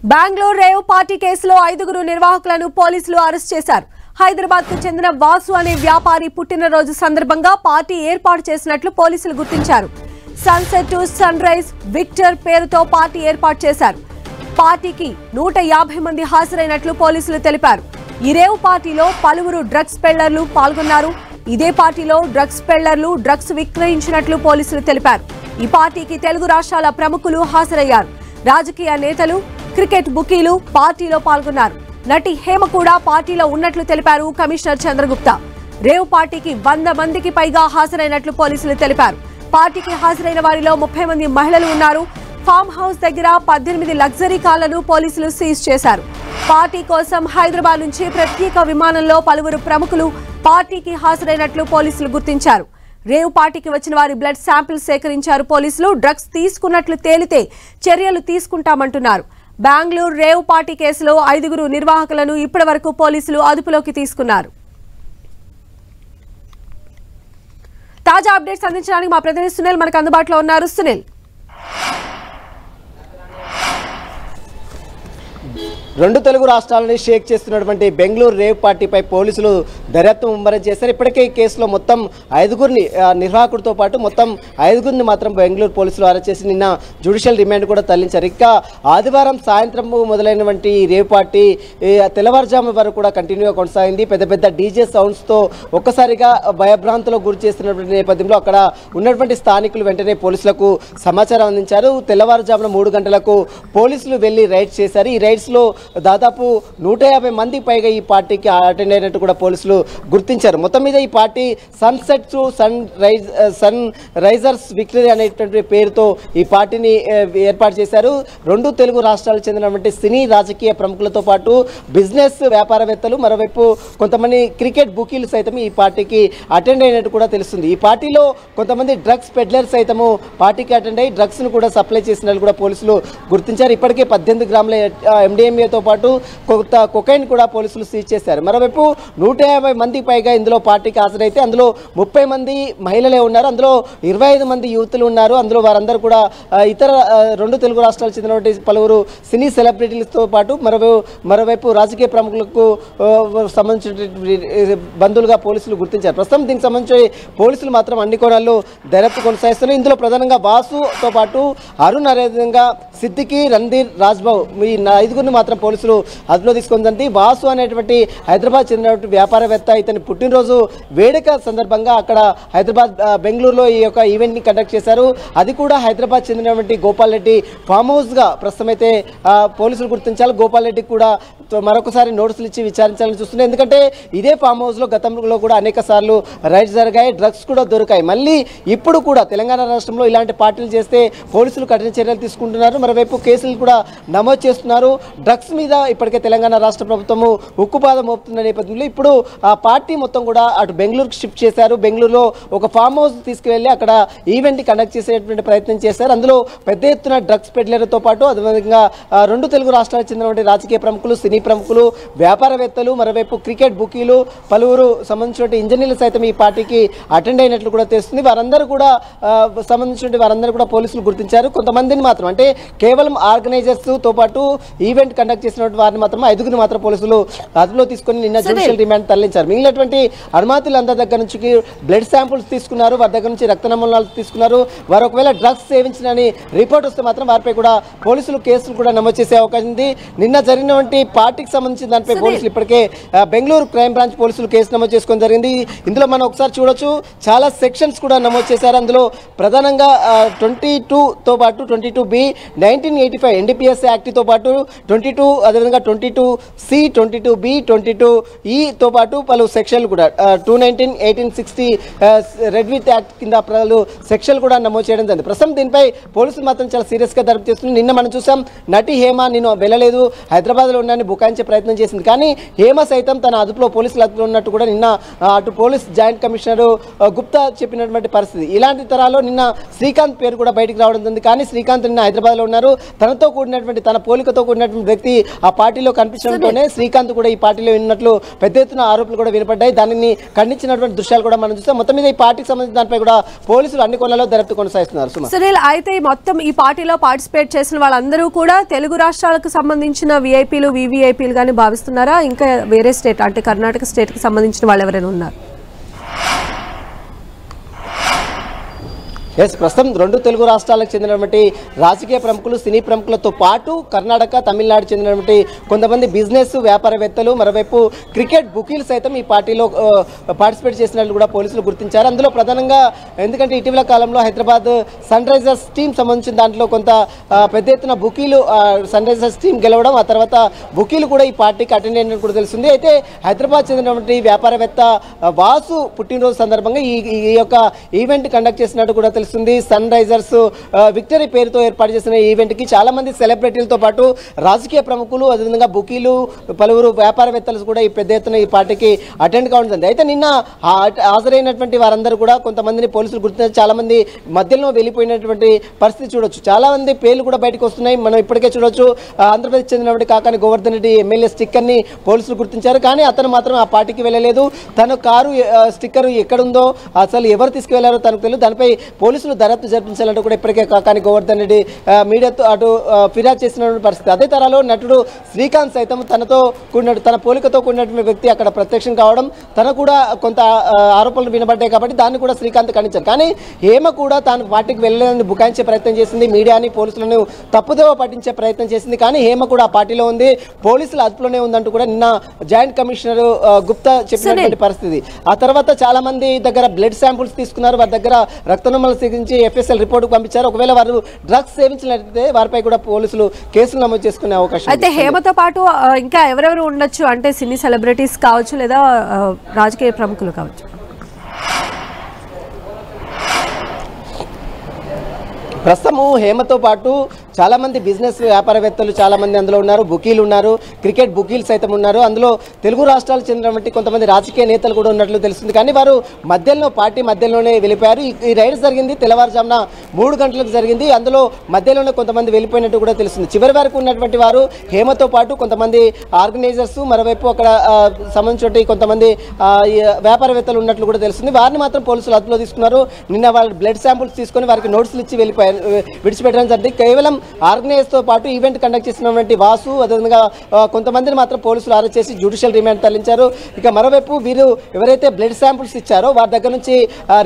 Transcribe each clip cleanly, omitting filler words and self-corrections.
Bengaluru rave party కేసులో 5 నిర్వాహకులను పోలీసులు arrest చేశారు. హైదరాబాద్ కు చెందిన వాసు అనే వ్యాపారి పుట్టినరోజు సందర్భంగా పార్టీ ఏర్పాటు చేసినట్లు పోలీసులు గుర్తించారు. Sunset to sunrise victor పేరుతో పార్టీ ఏర్పాటు చేశారు. పార్టీకి 150 మంది హాజరైనట్లు పోలీసులు తెలిపారు. ఈ రేవ్ పార్టీలో పలువురు డ్రగ్స్ పెళ్లర్లు పాల్గొన్నారు. ఇదే పార్టీలో డ్రగ్స్ పెళ్లర్లు డ్రగ్స్ విక్రయించినట్లు పోలీసులు తెలిపారు. ఈ పార్టీకి తెలుగు రాష్ట్రాల ప్రముఖులు హాజరయ్యారు. రాజకీయ నేతలు, క్రికెట్ బుకీలు పార్టీలో పాల్గొన్నారు. నటి హేమ కూడా పార్టీలో ఉన్నట్లు తెలిపారు కమిషనర్ చంద్రగుప్తా. రేవ్ పార్టీకి 100 మందికి పైగా హాజరైనట్లు పోలీసులు తెలిపారు. పార్టీకి హాజరైన వారిలో 30 మంది మహిళలు ఉన్నారు. ఫామ్ హౌస్ దగ్గర 18 లగ్జరీ కార్లను పోలీసులు సీజ్ చేశారు. పార్టీ కోసం హైదరాబాద్ నుంచి ప్రత్యేక విమానంలో పలువురు ప్రముఖులు పార్టీకి హాజరైనట్లు పోలీసులు గుర్తించారు. రేవ్ పార్టీకి వచ్చిన వారి బ్లడ్ శాంపిల్స్ సేకరించారు పోలీసులు. డ్రగ్స్ తీసుకున్నట్లు తేలితే చర్యలు తీసుకుంటామంటున్నారు. బెంగళూరు రేవ్ పార్టీ కేసులో 5 నిర్వాహకులను ఇప్పటివరకు పోలీసులు అదుపులోకి తీసుకున్నారు. తాజా అప్డేట్స్ అందించడానికి మా ప్రతినిధి సునీల్ మనకు అందుబాటులో ఉన్నారు. సునీల్, రెండు తెలుగు రాష్ట్రాలని షేక్ చేస్తున్నటువంటి బెంగళూరు రేవ్ పార్టీపై పోలీసులు దర్యాప్తు ముమ్మరం చేశారు. ఇప్పటికే ఈ కేసులో మొత్తం 5 నిర్వాహకుడితో పాటు మొత్తం 5 మాత్రం బెంగళూరు పోలీసులు అరెస్ట్ చేసి నిన్న జ్యుడిషియల్ రిమాండ్ కూడా తరలించారు. ఇక ఆదివారం సాయంత్రం మొదలైనటువంటి రేవ్ పార్టీ తెల్లవారుజాము వరకు కూడా కంటిన్యూగా కొనసాగింది. పెద్ద పెద్ద డీజే సౌండ్స్తో ఒక్కసారిగా భయభ్రాంతులకు గురి చేస్తున్నటువంటి నేపథ్యంలో అక్కడ ఉన్నటువంటి స్థానికులు వెంటనే పోలీసులకు సమాచారం అందించారు. తెల్లవారుజామున 3 గంటలకు పోలీసులు వెళ్లి రైడ్స్ చేశారు. ఈ రైడ్స్లో దాదాపు 150 మందికి పైగా ఈ పార్టీకి అటెండ్ అయినట్టు కూడా పోలీసులు గుర్తించారు. మొత్తం మీద ఈ party sunset to sunrisers victory అనేటువంటి పేరుతో ఈ పార్టీని ఏర్పాటు చేశారు. 2 తెలుగు రాష్ట్రాలకు చెందినటువంటి సినీ రాజకీయ ప్రముఖులతో పాటు బిజినెస్ వ్యాపారవేత్తలు, మరోవైపు కొంతమంది క్రికెట్ బుకీలు సైతం ఈ పార్టీకి అటెండ్ అయినట్టు కూడా తెలుస్తుంది. ఈ పార్టీలో కొంతమంది డ్రగ్స్ పెడ్లర్స్ సైతము పార్టీకి అటెండ్ అయ్యి డ్రగ్స్ ను కూడా సప్లై చేసినట్లు కూడా పోలీసులు గుర్తించారు. ఇప్పటికే 18 గ్రాముల MDMA తో పాటు కొత్త కొకైన్ కూడా పోలీసులు సీజ్ చేశారు. మరోవైపు 150 మందికి పైగా ఇందులో పార్టీకి హాజరైతే అందులో 30 మంది మహిళలే ఉన్నారు. అందులో 25 మంది యువతులు ఉన్నారు. అందులో వారందరూ కూడా ఇతర 2 తెలుగు రాష్ట్రాలకు చెందినటువంటి పలువురు సినీ సెలబ్రిటీలతో పాటు మరోవైపు రాజకీయ ప్రముఖులకు సంబంధించిన బంధువులుగా పోలీసులు గుర్తించారు. ప్రస్తుతం దీనికి సంబంధించి పోలీసులు మాత్రం అన్ని కోణాల్లో దర్యాప్తు కొనసాగిస్తున్నారు. ఇందులో ప్రధానంగా వాసుతో పాటు అరుణ్, అదేవిధంగా సిద్దికి, రణధీర్, రాజ్బాబు ఈ 5 మాత్రం పోలీసులు అదుపులో తీసుకుందండి. వాసు అనేటువంటి హైదరాబాద్ చెందినటువంటి వ్యాపారవేత్త. ఇతని పుట్టినరోజు వేడుక సందర్భంగా అక్కడ బెంగళూరులో ఈ యొక్క ఈవెంట్ ని కండక్ట్ చేశారు. అది కూడా హైదరాబాద్ చెందినటువంటి గోపాల్ రెడ్డి ఫామ్ హౌస్ గా ప్రస్తుతం అయితే పోలీసులు గుర్తించాలి. గోపాల్ రెడ్డికి కూడా మరొకసారి నోటీసులు ఇచ్చి విచారించాలని చూస్తున్నారు. ఎందుకంటే ఇదే ఫామ్ హౌస్ లో గతంలో కూడా అనేక సార్లు రైడ్స్ జరిగాయి, డ్రగ్స్ కూడా దొరికాయి. మళ్ళీ ఇప్పుడు కూడా తెలంగాణ రాష్ట్రంలో ఇలాంటి పార్టీలు చేస్తే పోలీసులు కఠిన చర్యలు తీసుకుంటున్నారు. మరోవైపు కేసులు కూడా నమోదు చేస్తున్నారు. డ్రగ్స్ మీద ఇప్పటికే తెలంగాణ రాష్ట్ర ప్రభుత్వము ఉక్కుపాదం మోపుతున్న నేపథ్యంలో ఇప్పుడు ఆ పార్టీ మొత్తం కూడా అటు బెంగళూరుకి షిఫ్ట్ చేశారు. బెంగళూరులో ఒక ఫామ్ హౌస్ తీసుకువెళ్ళి అక్కడ ఈవెంట్ కండక్ట్ చేసేటువంటి ప్రయత్నం చేశారు. అందులో పెద్ద ఎత్తున డ్రగ్స్ పెడ్లర్తో పాటు అదేవిధంగా 2 తెలుగు రాష్ట్రాలకు చెందినటువంటి రాజకీయ ప్రముఖులు, సినీ ప్రముఖులు, వ్యాపారవేత్తలు, మరోవైపు క్రికెట్ బుకీలు, పలువురు సంబంధించిన ఇంజనీర్లు సైతం ఈ పార్టీకి అటెండ్ అయినట్లు కూడా తెలుస్తుంది. వారందరూ కూడా పోలీసులు గుర్తించారు. కొంతమందిని మాత్రం అంటే కేవలం ఆర్గనైజర్స్ తో పాటు ఈవెంట్ కండక్ట్ చేసినటువంటి వారిని మాత్రం 5 మాత్రం పోలీసులు అదుపులో తీసుకుని నిన్న జ్యుడిషియల్ రిమాండ్ తరలించారు. మిగిలినటువంటి అనుమతులందరి దగ్గర నుంచి బ్లడ్ శాంపుల్స్ తీసుకున్నారు. వారి దగ్గర నుంచి రక్త నమూనాలు తీసుకున్నారు. వారు ఒకవేళ డ్రగ్స్ సేవించినని రిపోర్ట్ వస్తే మాత్రం వారిపై కూడా పోలీసులు కేసులు కూడా నమోదు చేసే అవకాశం ఉంది. నిన్న జరిగినటువంటి పార్టీకి సంబంధించిన దానిపై పోలీసులు ఇప్పటికే బెంగళూరు క్రైమ్ బ్రాంచ్ పోలీసులు కేసు నమోదు చేసుకోవడం జరిగింది. ఇందులో మనం ఒకసారి చూడొచ్చు, చాలా సెక్షన్స్ కూడా నమోదు చేశారు. అందులో ప్రధానంగా 22 తో పాటు 22B 1985 NDPS యాక్ట్ తో పాటు 22 అదేవిధంగా 22C 22B 22E తో పాటు పలు సెక్షన్లు కూడా 219 1860 రెడ్ విత్ యాక్ట్ కింద పలు సెక్షన్లు కూడా నమోదు చేయడం జరిగింది. ప్రస్తుతం దీనిపై పోలీసులు మాత్రం చాలా సీరియస్ గా దర్యాప్తు చేస్తున్నారు. నిన్న మనం చూసాం, నటి హేమ నేను వెళ్ళలేదు, హైదరాబాద్ లో ఉన్నానని బుకాయించే ప్రయత్నం చేసింది. కానీ హేమ సైతం తన అదుపులో పోలీసుల అదుపులో ఉన్నట్టు కూడా నిన్న అటు పోలీస్ జాయింట్ కమిషనర్ గుప్తా చెప్పినటువంటి పరిస్థితి. ఇలాంటి తరాల్లో నిన్న శ్రీకాంత్ పేరు కూడా బయటికి రావడం జరిగింది. కానీ శ్రీకాంత్ నిన్న హైదరాబాద్ లో ఉన్నారు. తనతో కూడినటువంటి తన పోలికతో కూడినటువంటి వ్యక్తి ఆ పార్టీలో కనిపించడంతోనే శ్రీకాంత్ కూడా ఈ పార్టీలో ఉన్నట్లు పెద్ద ఎత్తున ఆరోపణలు కూడా వినపడ్డాయి. దానిని ఖండించినటువంటి దృశ్యాలు కూడా మనం చూస్తాం. మొత్తం మీద ఈ పార్టీకి సంబంధించిన దానిపై కూడా పోలీసులు అన్ని కోణాల్లో దర్యాప్తు కొనసాగిస్తున్నారు. సునీల్, అయితే మొత్తం ఈ పార్టీలో పార్టిసిపేట్ చేసిన వాళ్ళందరూ కూడా తెలుగు రాష్ట్రాలకు సంబంధించిన విఐపీలు వివిఐపీలు గానీ భావిస్తున్నారా? ఇంకా వేరే స్టేట్ అంటే కర్ణాటక స్టేట్ కి సంబంధించిన వాళ్ళు ఎవరైనా ఉన్నారు? ప్రస్తుతం రెండు తెలుగు రాష్ట్రాలకు చెందినటువంటి రాజకీయ ప్రముఖులు, సినీ ప్రముఖులతో పాటు కర్ణాటక, తమిళనాడు చెందినటువంటి కొంతమంది బిజినెస్ వ్యాపారవేత్తలు, మరోవైపు క్రికెట్ బుకీలు సైతం ఈ పార్టీలో పార్టిసిపేట్ చేసినట్లు కూడా పోలీసులు గుర్తించారు. అందులో ప్రధానంగా ఎందుకంటే ఇటీవల కాలంలో హైదరాబాద్ సన్ రైజర్స్ టీం సంబంధించిన దాంట్లో కొంత పెద్ద ఎత్తున బుకీలు సన్ రైజర్స్ టీం గెలవడం, ఆ తర్వాత బుకీలు కూడా ఈ పార్టీకి అటెండ్ అయినట్టు కూడా తెలుస్తుంది. అయితే హైదరాబాద్ చెందినటువంటి వ్యాపారవేత్త వాసు పుట్టినరోజు సందర్భంగా ఈ యొక్క ఈవెంట్ కండక్ట్ చేసినట్టు కూడా తెలుస్తుంది. సన్ రైజర్స్ విక్టరీ పేరుతో ఏర్పాటు చేసిన ఈవెంట్ కి చాలా మంది సెలబ్రిటీలతో పాటు రాజకీయ ప్రముఖులు, అదేవిధంగా బుకీలు, పలువురు వ్యాపారవేత్తలు కూడా ఈ పెద్ద ఎత్తున ఈ పార్టీకి అటెండ్ కావడం. అయితే నిన్న హాజరైనటువంటి వారందరూ కూడా కొంతమందిని పోలీసులు గుర్తించారు. చాలా మంది మధ్యలో వెళ్ళిపోయినటువంటి పరిస్థితి చూడొచ్చు. చాలా మంది పేర్లు కూడా బయటకు వస్తున్నాయి. మనం ఇప్పటికే చూడొచ్చు. ఆంధ్రప్రదేశ్ చెందినటువంటి కాకాని గోవర్ధన్ రెడ్డి ఎమ్మెల్యే స్టిక్కర్ ని పోలీసులు గుర్తించారు. కానీ అతను మాత్రం ఆ పార్టీకి వెళ్ళలేదు. తన కారు స్టిక్కర్ ఎక్కడుందో, అసలు ఎవరు తీసుకువెళ్లారో తనకు తెలియదు. దానిపై పోలీసులు దర్యాప్తు జరిపించాలంటూ కూడా ఇప్పటికే కాకాని గోవర్ధన్ రెడ్డి మీడియాతో అటు ఫిర్యాదు చేసినటువంటి పరిస్థితి. అదే తరాలో నటుడు శ్రీకాంత్ సైతం తన పోలికతో కూడినటువంటి వ్యక్తి అక్కడ ప్రత్యక్షం కావడం, తన కూడా కొంత ఆరోపణలు వినబడ్డాయి. కాబట్టి దాన్ని కూడా శ్రీకాంత్ ఖండించారు. కానీ హేమ కూడా తాను పార్టీకి వెళ్ళలేదని బుకాయించే ప్రయత్నం చేసింది. మీడియాని, పోలీసులను తప్పుదోవ పట్టించే ప్రయత్నం చేసింది. కానీ హేమ కూడా ఆ పార్టీలో ఉంది, పోలీసుల అదుపులోనే ఉందంటూ కూడా నిన్న జాయింట్ కమిషనర్ గుప్తా చెప్పినటువంటి పరిస్థితి. ఆ తర్వాత చాలా మంది దగ్గర బ్లడ్ శాంపుల్స్ తీసుకున్నారు. వారి దగ్గర రక్తనమూనాలు సేకరించి FSL రిపోర్టుకు పంపించారు. ఒకవేళ వారు డ్రగ్స్ సేవించినట్లయితే వారిపై కూడా పోలీసులు కేసులు నమోదు చేసుకునే అవకాశం. అయితే హేమతో పాటు ఇంకా ఎవరెవరు ఉండొచ్చు అంటే సినీ సెలబ్రిటీస్ కావచ్చు, లేదా రాజకీయ ప్రముఖులు కావచ్చు? ప్రస్తుతము హేమతో పాటు చాలా మంది బిజినెస్ వ్యాపారవేత్తలు చాలా మంది అందులో ఉన్నారు, బుకీలు ఉన్నారు, క్రికెట్ బుకీలు సైతం ఉన్నారు. అందులో తెలుగు రాష్ట్రాలకు చెందినటువంటి కొంతమంది రాజకీయ నేతలు కూడా ఉన్నట్లు తెలుస్తుంది. కానీ వారు పార్టీ మధ్యలోనే వెళ్ళిపోయారు. ఈ రైడ్ జరిగింది తెల్లవారుజామున 3 గంటలకు జరిగింది. అందులో మధ్యలోనే కొంతమంది వెళ్ళిపోయినట్టు కూడా తెలుస్తుంది. చివరి వరకు ఉన్నటువంటి వారు హేమతో పాటు కొంతమంది ఆర్గనైజర్స్, మరోవైపు అక్కడ సంబంధించిన కొంతమంది వ్యాపారవేత్తలు ఉన్నట్లు కూడా తెలుస్తుంది. వారిని మాత్రం పోలీసులు అదుపులో తీసుకున్నారు. నిన్న వాళ్ళు బ్లడ్ శాంపుల్స్ తీసుకొని వారికి నోటీసులు ఇచ్చి విడిచిపెట్టడం జరిగింది. కేవలం ఆర్గనైజర్స్ తో పాటు ఈవెంట్ కండక్ట్ చేసినటువంటి వాసు, అదేవిధంగా కొంతమందిని మాత్రం పోలీసులు అరెస్ట్ చేసి జ్యుడిషియల్ రిమాండ్ తరలించారు. ఇక మరోవైపు వీరు ఎవరైతే బ్లడ్ శాంపుల్స్ ఇచ్చారో వారి దగ్గర నుంచి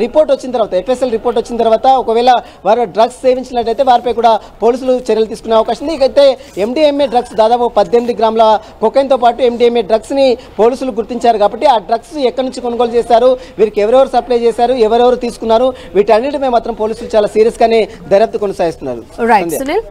రిపోర్ట్ వచ్చిన తర్వాత, FSL రిపోర్ట్ వచ్చిన తర్వాత ఒకవేళ వారు డ్రగ్స్ సేవించినట్లయితే వారిపై కూడా పోలీసులు చర్యలు తీసుకునే అవకాశం ఉంది. ఇకైతే MDMA డ్రగ్స్ దాదాపు 18 గ్రాముల కొకైన్ తో పాటు MDMA డ్రగ్స్ ని పోలీసులు గుర్తించారు. కాబట్టి ఆ డ్రగ్స్ ఎక్కడి నుంచి కొనుగోలు చేశారు, వీరికి ఎవరెవరు సప్లై చేశారు, ఎవరెవరు తీసుకున్నారు, వీటన్నిటిపై మాత్రం పోలీసులు చాలా సీరియస్ గానే దర్యాప్తు కొనసాగిస్తున్నారు. రైట్ సునీల్.